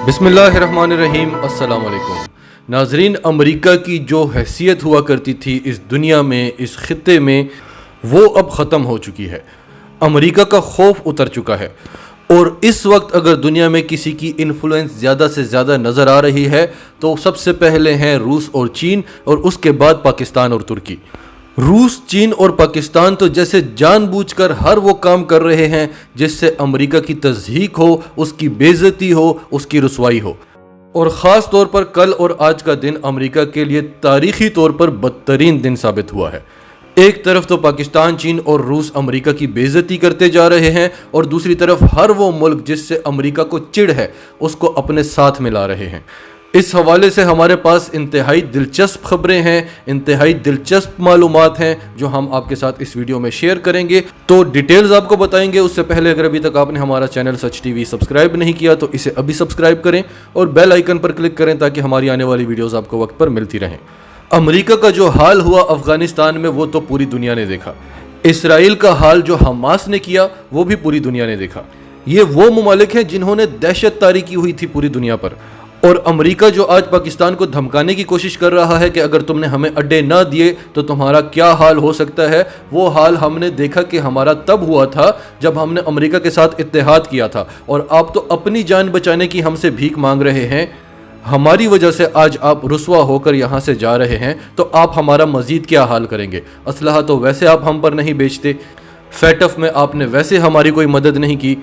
بسم اللہ الرحمن الرحیم۔ السلام علیکم ناظرین، امریکہ کی جو حیثیت ہوا کرتی تھی اس دنیا میں، اس خطے میں، وہ اب ختم ہو چکی ہے۔ امریکہ کا خوف اتر چکا ہے، اور اس وقت اگر دنیا میں کسی کی انفلوئنس زیادہ سے زیادہ نظر آ رہی ہے تو سب سے پہلے ہیں روس اور چین، اور اس کے بعد پاکستان اور ترکی۔ روس، چین اور پاکستان تو جیسے جان بوجھ کر ہر وہ کام کر رہے ہیں جس سے امریکہ کی تضحیک ہو، اس کی بے عزتی ہو، اس کی رسوائی ہو۔ اور خاص طور پر کل اور آج کا دن امریکہ کے لیے تاریخی طور پر بدترین دن ثابت ہوا ہے۔ ایک طرف تو پاکستان، چین اور روس امریکہ کی بے عزتی کرتے جا رہے ہیں، اور دوسری طرف ہر وہ ملک جس سے امریکہ کو چڑ ہے اس کو اپنے ساتھ ملا رہے ہیں۔ اس حوالے سے ہمارے پاس انتہائی دلچسپ خبریں ہیں، انتہائی دلچسپ معلومات ہیں جو ہم آپ کے ساتھ اس ویڈیو میں شیئر کریں گے۔ تو ڈیٹیلز آپ کو بتائیں گے، اس سے پہلے اگر ابھی تک آپ نے ہمارا چینل سچ ٹی وی سبسکرائب نہیں کیا تو اسے ابھی سبسکرائب کریں اور بیل آئیکن پر کلک کریں تاکہ ہماری آنے والی ویڈیوز آپ کو وقت پر ملتی رہیں۔ امریکہ کا جو حال ہوا افغانستان میں وہ تو پوری دنیا نے دیکھا۔ اسرائیل کا حال جو حماس نے کیا وہ بھی پوری دنیا نے دیکھا۔ یہ وہ ممالک ہیں جنہوں نے دہشت طاری کی ہوئی تھی پوری دنیا پر۔ اور امریکہ جو آج پاکستان کو دھمکانے کی کوشش کر رہا ہے کہ اگر تم نے ہمیں اڈے نہ دیے تو تمہارا کیا حال ہو سکتا ہے، وہ حال ہم نے دیکھا کہ ہمارا تب ہوا تھا جب ہم نے امریکہ کے ساتھ اتحاد کیا تھا، اور آپ تو اپنی جان بچانے کی ہم سے بھیک مانگ رہے ہیں۔ ہماری وجہ سے آج آپ رسوا ہو کر یہاں سے جا رہے ہیں، تو آپ ہمارا مزید کیا حال کریں گے؟ اسلحہ تو ویسے آپ ہم پر نہیں بیچتے، فیٹف میں آپ نے ویسے ہماری کوئی مدد نہیں کی،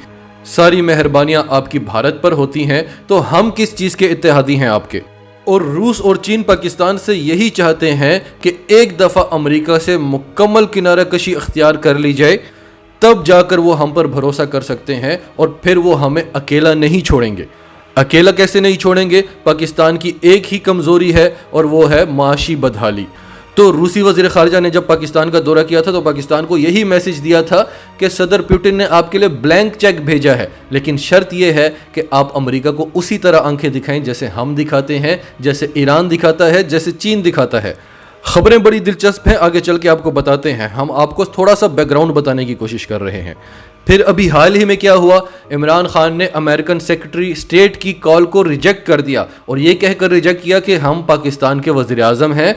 ساری مہربانیاں آپ کی بھارت پر ہوتی ہیں، تو ہم کس چیز کے اتحادی ہیں آپ کے؟ اور روس اور چین پاکستان سے یہی چاہتے ہیں کہ ایک دفعہ امریکہ سے مکمل کنارہ کشی اختیار کر لی جائے، تب جا کر وہ ہم پر بھروسہ کر سکتے ہیں، اور پھر وہ ہمیں اکیلا نہیں چھوڑیں گے۔ اکیلا کیسے نہیں چھوڑیں گے؟ پاکستان کی ایک ہی کمزوری ہے اور وہ ہے معاشی بدحالی۔ تو روسی وزیر خارجہ نے جب پاکستان کا دورہ کیا تھا تو پاکستان کو یہی میسج دیا تھا کہ صدر پوٹن نے آپ کے لیے بلینک چیک بھیجا ہے، لیکن شرط یہ ہے کہ آپ امریکہ کو اسی طرح آنکھیں دکھائیں جیسے ہم دکھاتے ہیں، جیسے ایران دکھاتا ہے، جیسے چین دکھاتا ہے۔ خبریں بڑی دلچسپ ہیں، آگے چل کے آپ کو بتاتے ہیں۔ ہم آپ کو تھوڑا سا بیک گراؤنڈ بتانے کی کوشش کر رہے ہیں۔ پھر ابھی حال ہی میں کیا ہوا، عمران خان نے امریکن سیکرٹری اسٹیٹ کی کال کو ریجیکٹ کر دیا، اور یہ کہہ کر ریجیکٹ کیا کہ ہم پاکستان کے وزیر اعظم ہیں،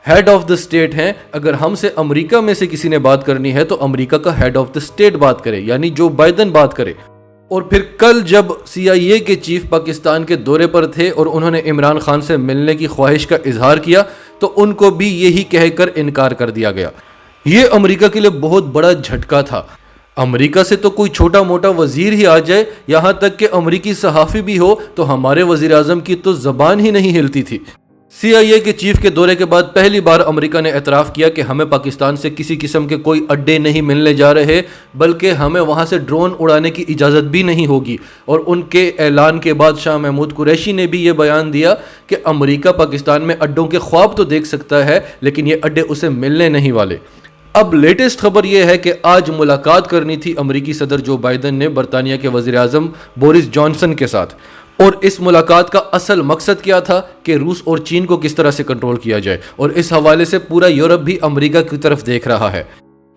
ہیڈ آف دا اسٹیٹ ہیں، اگر ہم سے امریکہ میں سے کسی نے بات کرنی ہے تو امریکہ کا ہیڈ آف دا اسٹیٹ بات کرے، یعنی جو بائیڈن بات کرے۔ اور پھر کل جب CIA کے چیف پاکستان کے دورے پر تھے اور انہوں نے عمران خان سے ملنے کی خواہش کا اظہار کیا تو ان کو بھی یہی کہہ کر انکار کر دیا گیا۔ یہ امریکہ کے لیے بہت بڑا جھٹکا تھا۔ امریکہ سے تو کوئی چھوٹا موٹا وزیر ہی آ جائے، یہاں تک کہ امریکی صحافی بھی ہو، تو ہمارے وزیر اعظم کی تو زبان ہی نہیں ہلتی تھی۔ CIA کے چیف کے دورے کے بعد پہلی بار امریکہ نے اعتراف کیا کہ ہمیں پاکستان سے کسی قسم کے کوئی اڈے نہیں ملنے جا رہے، بلکہ ہمیں وہاں سے ڈرون اڑانے کی اجازت بھی نہیں ہوگی۔ اور ان کے اعلان کے بعد شاہ محمود قریشی نے بھی یہ بیان دیا کہ امریکہ پاکستان میں اڈوں کے خواب تو دیکھ سکتا ہے، لیکن یہ اڈے اسے ملنے نہیں والے۔ اب لیٹسٹ خبر یہ ہے کہ آج ملاقات کرنی تھی امریکی صدر جو بائیڈن نے برطانیہ کے وزیر اعظم بورس جانسن کے ساتھ، اور اس ملاقات کا اصل مقصد کیا تھا کہ روس اور چین کو کس طرح سے کنٹرول کیا جائے، اور اس حوالے سے پورا یورپ بھی امریکہ کی طرف دیکھ رہا ہے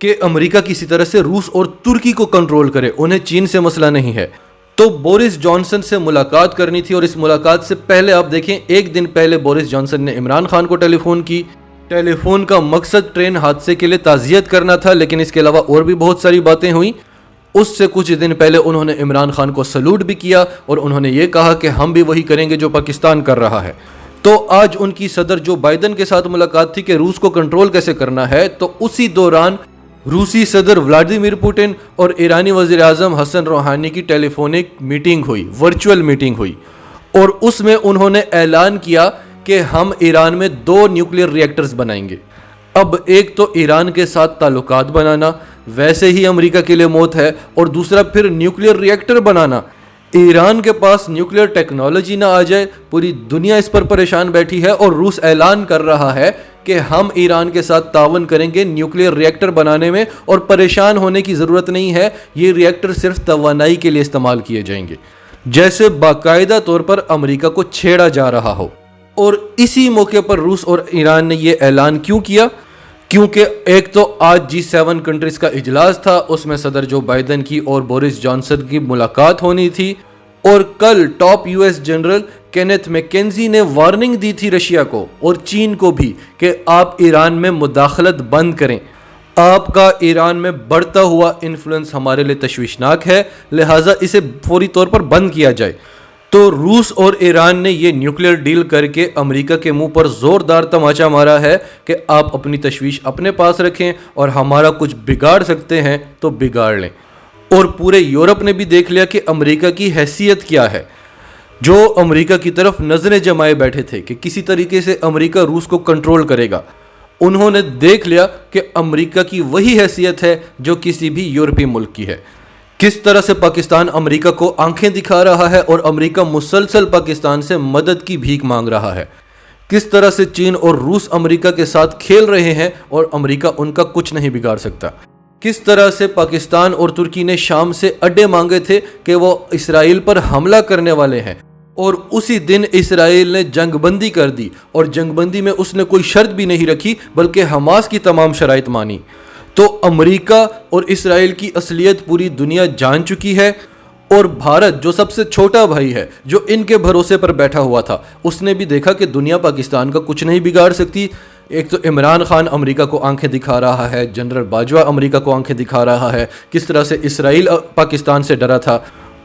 کہ امریکہ کسی طرح سے روس اور ترکی کو کنٹرول کرے، انہیں چین سے مسئلہ نہیں ہے۔ تو بورس جانسن سے ملاقات کرنی تھی، اور اس ملاقات سے پہلے آپ دیکھیں ایک دن پہلے بورس جانسن نے عمران خان کو ٹیلی فون کی۔ ٹیلی فون کا مقصد ٹرین حادثے کے لیے تعزیت کرنا تھا، لیکن اس کے علاوہ اور بھی بہت ساری باتیں ہوئیں۔ اس سے کچھ دن پہلے انہوں نے عمران خان کو سلوٹ بھی کیا، اور انہوں نے یہ کہا کہ ہم بھی وہی کریں گے جو پاکستان کر رہا ہے۔ تو آج ان کی صدر جو بائیڈن کے ساتھ ملاقات تھی کہ روس کو کنٹرول کیسے کرنا ہے، تو اسی دوران روسی صدر ولادیمیر پوٹن اور ایرانی وزیر اعظم حسن روحانی کی ٹیلی فونک میٹنگ ہوئی، ورچوئل میٹنگ ہوئی، اور اس میں انہوں نے اعلان کیا کہ ہم ایران میں 2 نیوکلیئر ری ایکٹرز بنائیں گے۔ اب ایک تو ایران کے ساتھ تعلقات بنانا ویسے ہی امریکہ کے لیے موت ہے، اور دوسرا پھر نیوکلیئر ری ایکٹر بنانا۔ ایران کے پاس نیوکلیئر ٹیکنالوجی نہ آ جائے، پوری دنیا اس پر پریشان بیٹھی ہے، اور روس اعلان کر رہا ہے کہ ہم ایران کے ساتھ تعاون کریں گے نیوکلیئر ری ایکٹر بنانے میں، اور پریشان ہونے کی ضرورت نہیں ہے، یہ ری ایکٹر صرف توانائی کے لیے استعمال کیے جائیں گے، جیسے باقاعدہ طور پر امریکہ کو چھیڑا جا رہا ہو۔ اور اسی موقع پر روس اور ایران نے یہ اعلان کیوں کیا؟ کیونکہ ایک تو آج G7 کنٹریز کا اجلاس تھا، اس میں صدر جو بائیڈن کی اور بورس جانسن کی ملاقات ہونی تھی، اور کل top US general Kenneth Mackenzie نے وارننگ دی تھی رشیا کو اور چین کو بھی کہ آپ ایران میں مداخلت بند کریں. آپ کا ایران میں بڑھتا ہوا انفلوئنس ہمارے لیے تشویشناک ہے، لہٰذا اسے فوری طور پر بند کیا جائے. تو روس اور ایران نے یہ نیوکلیر ڈیل کر کے امریکہ کے منہ پر زوردار تماچا مارا ہے کہ آپ اپنی تشویش اپنے پاس رکھیں اور ہمارا کچھ بگاڑ سکتے ہیں تو بگاڑ لیں. اور پورے یورپ نے بھی دیکھ لیا کہ امریکہ کی حیثیت کیا ہے. جو امریکہ کی طرف نظریں جمائے بیٹھے تھے کہ کسی طریقے سے امریکہ روس کو کنٹرول کرے گا، انہوں نے دیکھ لیا کہ امریکہ کی وہی حیثیت ہے جو کسی بھی یورپی ملک کی ہے. کس طرح سے پاکستان امریکہ کو آنکھیں دکھا رہا ہے اور امریکہ مسلسل پاکستان سے مدد کی بھیک مانگ رہا ہے. کس طرح سے چین اور روس امریکہ کے ساتھ کھیل رہے ہیں اور امریکہ ان کا کچھ نہیں بگاڑ سکتا. کس طرح سے پاکستان اور ترکی نے شام سے اڈے مانگے تھے کہ وہ اسرائیل پر حملہ کرنے والے ہیں، اور اسی دن اسرائیل نے جنگ بندی کر دی، اور جنگ بندی میں اس نے کوئی شرط بھی نہیں رکھی بلکہ حماس کی تمام شرائط مانی. تو امریکہ اور اسرائیل کی اصلیت پوری دنیا جان چکی ہے. اور بھارت جو سب سے چھوٹا بھائی ہے، جو ان کے بھروسے پر بیٹھا ہوا تھا، اس نے بھی دیکھا کہ دنیا پاکستان کا کچھ نہیں بگاڑ سکتی. ایک تو عمران خان امریکہ کو آنکھیں دکھا رہا ہے، جنرل باجوہ امریکہ کو آنکھیں دکھا رہا ہے، کس طرح سے اسرائیل پاکستان سے ڈرا تھا.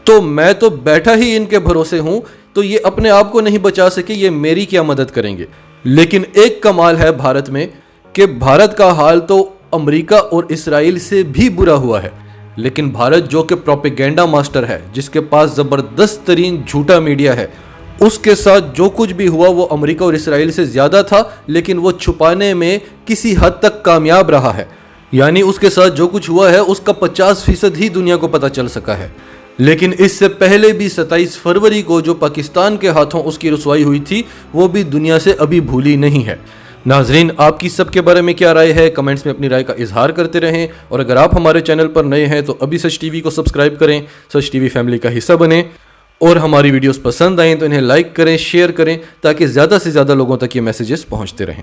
تو میں تو بیٹھا ہی ان کے بھروسے ہوں، تو یہ اپنے آپ کو نہیں بچا سکے، یہ میری کیا مدد کریں گے. لیکن ایک کمال ہے بھارت میں کہ بھارت کا حال تو امریکہ اور اسرائیل سے بھی برا ہوا ہے، لیکن بھارت جو کہ پروپیگینڈا ماسٹر ہے، جس کے پاس زبردست ترین جھوٹا میڈیا ہے، اس کے ساتھ جو کچھ بھی ہوا وہ امریکہ اور اسرائیل سے زیادہ تھا، لیکن وہ چھپانے میں کسی حد تک کامیاب رہا ہے. یعنی اس کے ساتھ جو کچھ ہوا ہے اس کا 50% ہی دنیا کو پتہ چل سکا ہے. لیکن اس سے پہلے بھی 27 فروری کو جو پاکستان کے ہاتھوں اس کی رسوائی ہوئی تھی، وہ بھی دنیا سے ابھی بھولی نہیں ہے. ناظرین، آپ کی سب کے بارے میں کیا رائے ہے؟ کمنٹس میں اپنی رائے کا اظہار کرتے رہیں، اور اگر آپ ہمارے چینل پر نئے ہیں تو ابھی سچ ٹی وی کو سبسکرائب کریں، سچ ٹی وی فیملی کا حصہ بنیں، اور ہماری ویڈیوز پسند آئیں تو انہیں لائک کریں، شیئر کریں، تاکہ زیادہ سے زیادہ لوگوں تک یہ میسیجز پہنچتے رہیں.